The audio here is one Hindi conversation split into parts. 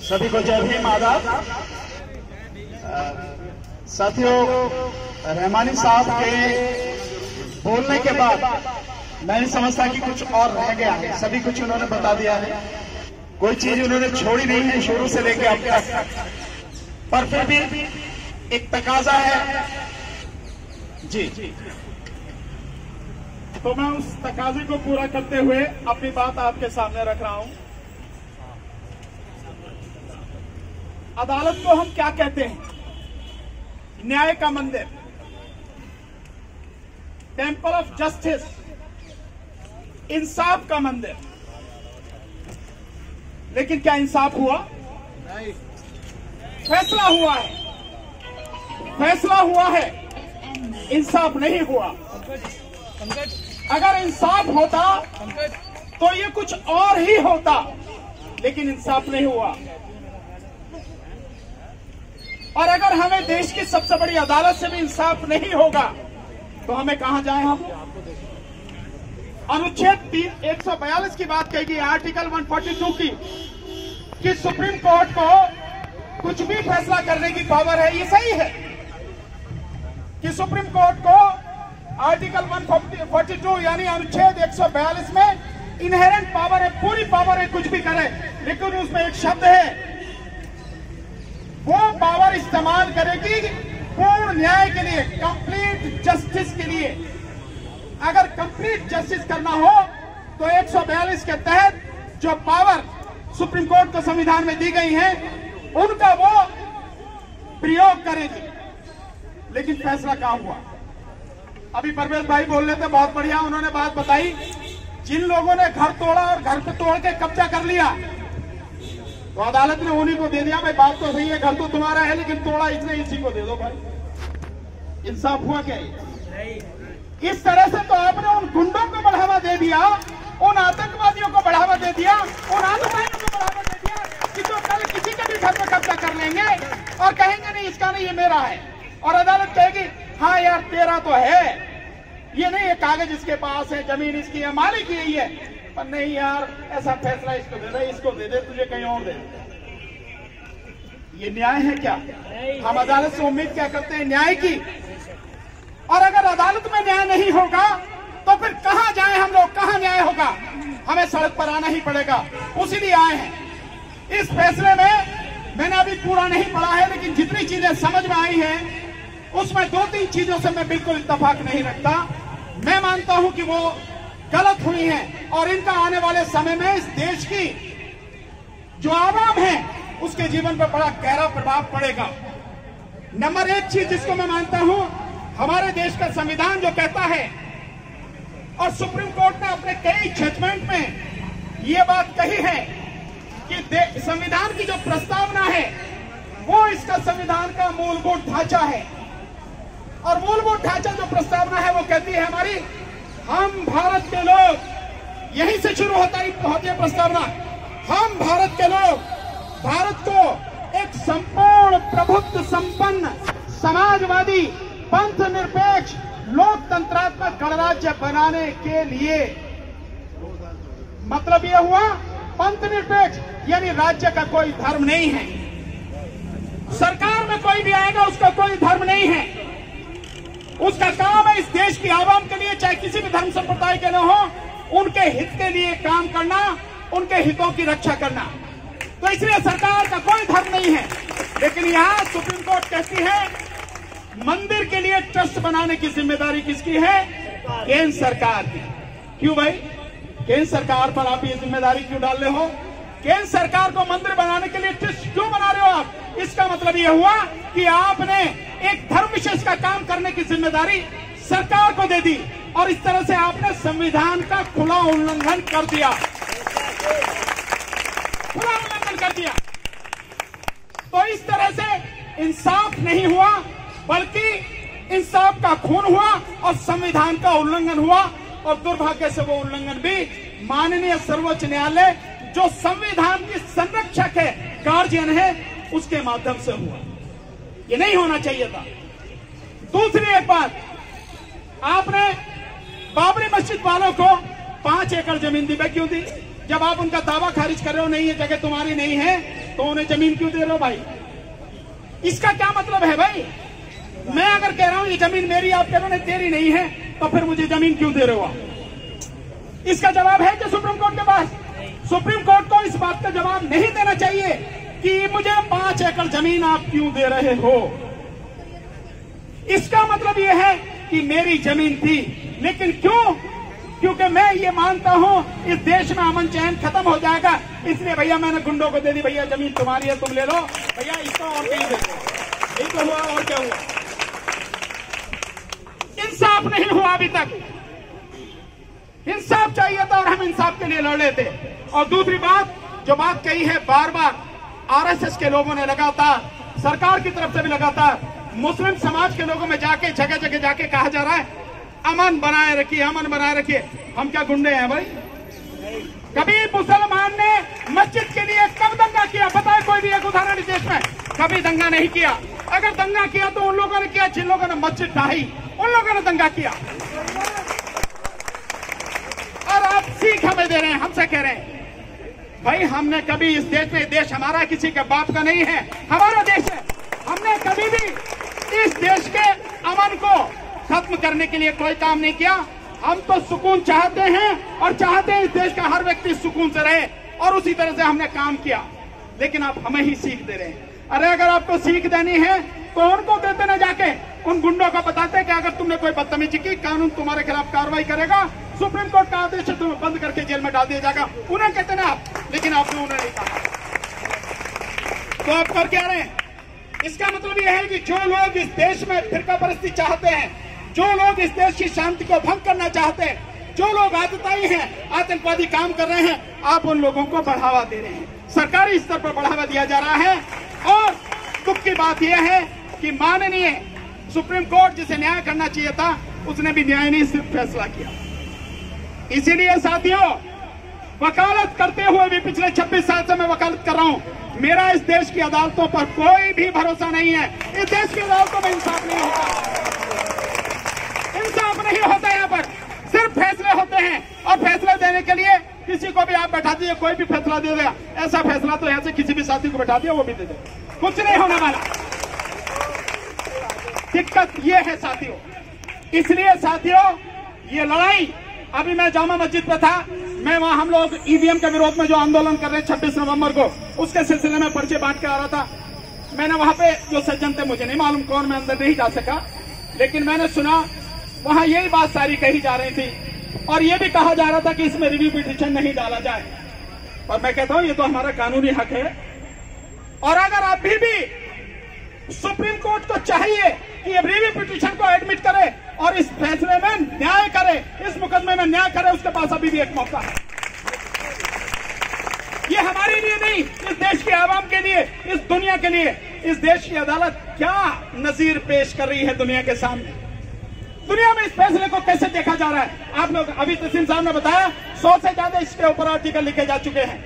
सभी को जय भीम, आदाब। साथियों, रहमानी साहब के बोलने के बाद मैं नहीं समझता कि कुछ और रह गया है। सभी कुछ उन्होंने बता दिया है, कोई चीज उन्होंने छोड़ी नहीं है शुरू से लेकर अब तक। पर फिर भी एक तकाजा है जी, तो मैं उस तकाजे को पूरा करते हुए अपनी बात आपके सामने रख रहा हूं। अदालत को हम क्या कहते हैं? न्याय का मंदिर, टेम्पल ऑफ जस्टिस, इंसाफ का मंदिर। लेकिन क्या इंसाफ हुआ? नहीं। फैसला हुआ है, फैसला हुआ है, इंसाफ नहीं हुआ। अगर इंसाफ होता तो ये कुछ और ही होता, लेकिन इंसाफ नहीं हुआ। और अगर हमें देश की सबसे बड़ी अदालत से भी इंसाफ नहीं होगा तो हमें कहां जाएं हम? अनुच्छेद 142 की बात कही गई, आर्टिकल 142 की, कि सुप्रीम कोर्ट को कुछ भी फैसला करने की पावर है। ये सही है कि सुप्रीम कोर्ट को आर्टिकल 142 यानी अनुच्छेद 142 में इनहेरेंट पावर है, पूरी पावर है, कुछ भी करे। लेकिन उसमें एक शब्द है, वो पावर इस्तेमाल करेगी पूर्ण न्याय के लिए, कंप्लीट जस्टिस के लिए। अगर कंप्लीट जस्टिस करना हो तो 142 के तहत जो पावर सुप्रीम कोर्ट को संविधान में दी गई है उनका वो प्रयोग करेगी। लेकिन फैसला कहां हुआ? अभी परवेज भाई बोल रहे थे, बहुत बढ़िया उन्होंने बात बताई। जिन लोगों ने घर तोड़ा और घर पे तोड़ के कब्जा कर लिया तो अदालत ने उन्हीं को दे दिया। भाई बात तो सही है, घर तो तुम्हारा है लेकिन तोड़ा इसने, इसी को दे दो। भाई इंसाफ हुआ क्या? इस तरह से तो आपने उन गुंडों को बढ़ावा दे दिया, उन आतंकवादियों को बढ़ावा दे दिया, उन आतंकवादियों को बढ़ावा दे दिया कि जो कल किसी के भी घर पर कब्जा कर लेंगे और कहेंगे नहीं इसका नहीं, ये मेरा है। और अदालत कहेगी हाँ यार तेरा तो है, ये नहीं, ये कागज इसके पास है, जमीन इसकी है, मालिक यही है। पर नहीं यार, ऐसा फैसला इसको दे दे, इसको दे दे, तुझे कहीं और दे दे। ये न्याय है क्या? हम अदालत से उम्मीद क्या करते हैं? न्याय की। और अगर अदालत में न्याय नहीं होगा तो फिर कहां जाए हम लोग? कहां न्याय होगा? हमें सड़क पर आना ही पड़ेगा। उसी लिए आए हैं। इस फैसले में मैंने अभी पूरा नहीं पढ़ा है, लेकिन जितनी चीजें समझ में आई हैं उसमें 2-3 चीजों से मैं बिल्कुल इत्तेफाक नहीं रखता। मैं मानता हूं कि वो गलत हुई है और इनका आने वाले समय में इस देश की जो आवाम है उसके जीवन पर बड़ा गहरा प्रभाव पड़ेगा। नंबर 1 चीज जिसको मैं मानता हूं, हमारे देश का संविधान जो कहता है, और सुप्रीम कोर्ट ने अपने कई जजमेंट में ये बात कही है कि संविधान की जो प्रस्तावना है वो इसका संविधान का मूलभूत ढांचा है। और मूलभूत ढांचा जो प्रस्तावना है वो कहती है हमारी, हम भारत के लोग, यहीं से शुरू होती है प्रस्तावना, हम भारत के लोग भारत को एक संपूर्ण प्रभुत्व संपन्न समाजवादी पंथ निरपेक्ष लोकतंत्रात्मक गणराज्य बनाने के लिए, मतलब यह हुआ पंथ निरपेक्ष यानी राज्य का कोई धर्म नहीं है, सरकार में कोई भी आएगा उसका कोई धर्म नहीं है, उसका काम है इस देश की आवाम के लिए, चाहे किसी भी धर्म संप्रदाय के न हो, उनके हित के लिए काम करना, उनके हितों की रक्षा करना। तो इसलिए सरकार का कोई धर्म नहीं है। लेकिन यहां सुप्रीम कोर्ट कहती है मंदिर के लिए ट्रस्ट बनाने की जिम्मेदारी किसकी है? केंद्र सरकार की। क्यों भाई? केंद्र सरकार पर आप ये जिम्मेदारी क्यों डाल रहे हो? केंद्र सरकार को मंदिर बनाने के लिए ट्रस्ट क्यों बना रहे हो आप? इसका मतलब यह हुआ कि आपने एक धर्म विशेष का काम करने की जिम्मेदारी सरकार को दे दी और इस तरह से आपने संविधान का खुला उल्लंघन कर दिया, खुला उल्लंघन कर दिया। तो इस तरह से इंसाफ नहीं हुआ, बल्कि इंसाफ का खून हुआ और संविधान का उल्लंघन हुआ। और दुर्भाग्य से वो उल्लंघन भी माननीय सर्वोच्च न्यायालय जो संविधान की संरक्षक है, गार्जियन है, उसके माध्यम से हुआ। ये नहीं होना चाहिए था। दूसरी एक बात, आपने बाबरी मस्जिद वालों को 5 एकड़ जमीन दी। क्यों दी? जब आप उनका दावा खारिज कर रहे हो नहीं ये जगह तुम्हारी नहीं है, तो उन्हें जमीन क्यों दे रहे हो भाई? इसका क्या मतलब है भाई? मैं अगर कह रहा हूं ये जमीन मेरी, आप कह रहे हो तेरी नहीं है, तो फिर मुझे जमीन क्यों दे रहे हो आप? इसका जवाब है कि सुप्रीम कोर्ट के पास? सुप्रीम कोर्ट को इस बात का जवाब नहीं देना चाहिए कि मुझे 5 एकड़ जमीन आप क्यों दे रहे हो। इसका मतलब यह है कि मेरी जमीन थी, लेकिन क्यों? क्योंकि मैं ये मानता हूं इस देश में अमन चैन खत्म हो जाएगा, इसलिए भैया मैंने गुंडों को दे दी, भैया जमीन तुम्हारी है, तुम ले लो भैया, इसको और कहीं दे दो। यही तो हुआ, और क्या हुआ? इंसाफ नहीं हुआ अभी तक। इंसाफ चाहिए था और हम इंसाफ के लिए लड़ रहे थे। और दूसरी बात, जो बात कही है बार बार आरएसएस के लोगों ने लगातार, सरकार की तरफ से भी लगातार, मुस्लिम समाज के लोगों में जाके जगह जगह जाके कहा जा रहा है अमन बनाए रखिए, अमन बनाए रखिए। हम क्या गुंडे हैं भाई? कभी मुसलमान ने मस्जिद के लिए कब दंगा किया? बताए कोई भी एक उदाहरण देश में? कभी दंगा नहीं किया। अगर दंगा किया तो उन लोगों ने किया जिन लोगों ने मस्जिद ढाई, उन लोगों ने दंगा किया। और आप सीख हमें दे रहे हैं, हमसे कह रहे हैं भाई हमने कभी इस देश में, देश हमारा किसी के बाप का नहीं है, हमारा देश है, हमने कभी भी इस देश के अमन को खत्म करने के लिए कोई काम नहीं किया। हम तो सुकून चाहते हैं और चाहते हैं इस देश का हर व्यक्ति सुकून से रहे, और उसी तरह से हमने काम किया। लेकिन आप हमें ही सीख दे रहे हैं। अरे अगर आपको सीख देनी है तो उनको देते ना, जाके उन गुंडों को बताते कि अगर तुमने कोई बदतमीजी की, कानून तुम्हारे खिलाफ कार्रवाई करेगा, सुप्रीम कोर्ट का आदेश है तुम्हें बंद करके जेल में डाल दिया जाएगा। उन्हें कहते ना आप, लेकिन आपने उन्हें नहीं कहा। तो आप कर क्या रहे हैं? इसका मतलब यह है कि जो लोग इस देश में फिरकापरस्ती चाहते हैं, जो लोग इस देश की शांति को भंग करना चाहते हैं, जो लोग आतताई हैं, आतंकवादी काम कर रहे हैं, आप उन लोगों को बढ़ावा दे रहे हैं। सरकारी स्तर पर बढ़ावा दिया जा रहा है। और दुख की बात यह है कि माननीय सुप्रीम कोर्ट जिसे न्याय करना चाहिए था, उसने भी न्याय नहीं, सिर्फ फैसला किया। इसीलिए साथियों, वकालत करते हुए भी पिछले 26 साल से मैं वकालत कर रहा हूं, मेरा इस देश की अदालतों पर कोई भी भरोसा नहीं है। इस देश की अदालतों में इंसाफ नहीं होता, इंसाफ नहीं होता। यहाँ पर सिर्फ फैसले होते हैं, और फैसले देने के लिए किसी को भी आप बैठा दीजिए, कोई भी फैसला दे देगा। ऐसा फैसला तो यहाँ से किसी भी साथी को बैठा दिया वो भी दे दे, कुछ नहीं होने वाला। दिक्कत ये है साथियों। इसलिए साथियों, ये लड़ाई, अभी मैं जामा मस्जिद पे था, मैं वहां, हम लोग ईवीएम के विरोध में जो आंदोलन कर रहे हैं 26 नवंबर को, उसके सिलसिले में पर्चे बांट के आ रहा था। मैंने वहां पे जो सज्जन थे, मुझे नहीं मालूम कौन, मैं अंदर नहीं जा सका, लेकिन मैंने सुना वहां यही बात सारी कही जा रही थी, और ये भी कहा जा रहा था कि इसमें रिव्यू पिटीशन नहीं डाला जाए। और मैं कहता हूं ये तो हमारा कानूनी हक है। और अगर अभी भी सुप्रीम कोर्ट को चाहिए कि ये रिव्यू पिटीशन को एडमिट करे और इस फैसले में न्याय करे, इस मुकदमे में न्याय करे, उसके पास अभी भी एक मौका है। ये हमारे लिए नहीं, इस देश के आवाम के लिए, इस दुनिया के लिए। इस देश की अदालत क्या नजीर पेश कर रही है दुनिया के सामने? दुनिया में इस फैसले को कैसे देखा जा रहा है? आप लोग, अभी तहसीन साहब ने बताया 100 से ज्यादा इसके ऊपर आर्टिकल लिखे जा चुके हैं।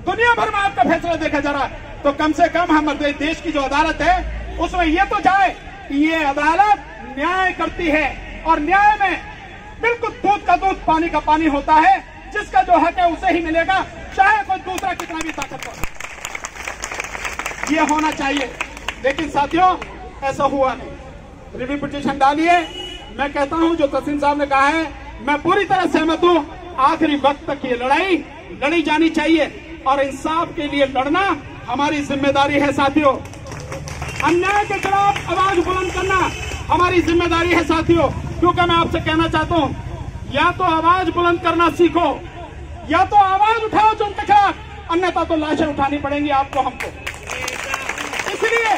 दुनिया भर में आपका फैसला देखा जा रहा है, तो कम से कम हमारे देश की जो अदालत है उसमें ये तो जाए कि ये अदालत न्याय करती है, और न्याय में बिल्कुल दूध का दूध पानी का पानी होता है। जिसका जो हक है उसे ही मिलेगा, चाहे कोई दूसरा कितना भी ताकतवर। ये होना चाहिए, लेकिन साथियों ऐसा हुआ नहीं। रिव्यू पिटीशन डालिए। मैं कहता हूं जो तहसीन साहब ने कहा है, मैं पूरी तरह सहमत हूं। आखिरी वक्त तक ये लड़ाई लड़ी जानी चाहिए, और इंसाफ के लिए लड़ना हमारी जिम्मेदारी है साथियों। अन्याय के खिलाफ आवाज बुलंद करना हमारी जिम्मेदारी है साथियों। क्योंकि मैं आपसे कहना चाहता हूं, या तो आवाज बुलंद करना सीखो, या तो आवाज उठाओ जो उनके खिलाफ, अन्यथा तो लाशें उठानी पड़ेंगी आपको, हमको। इसलिए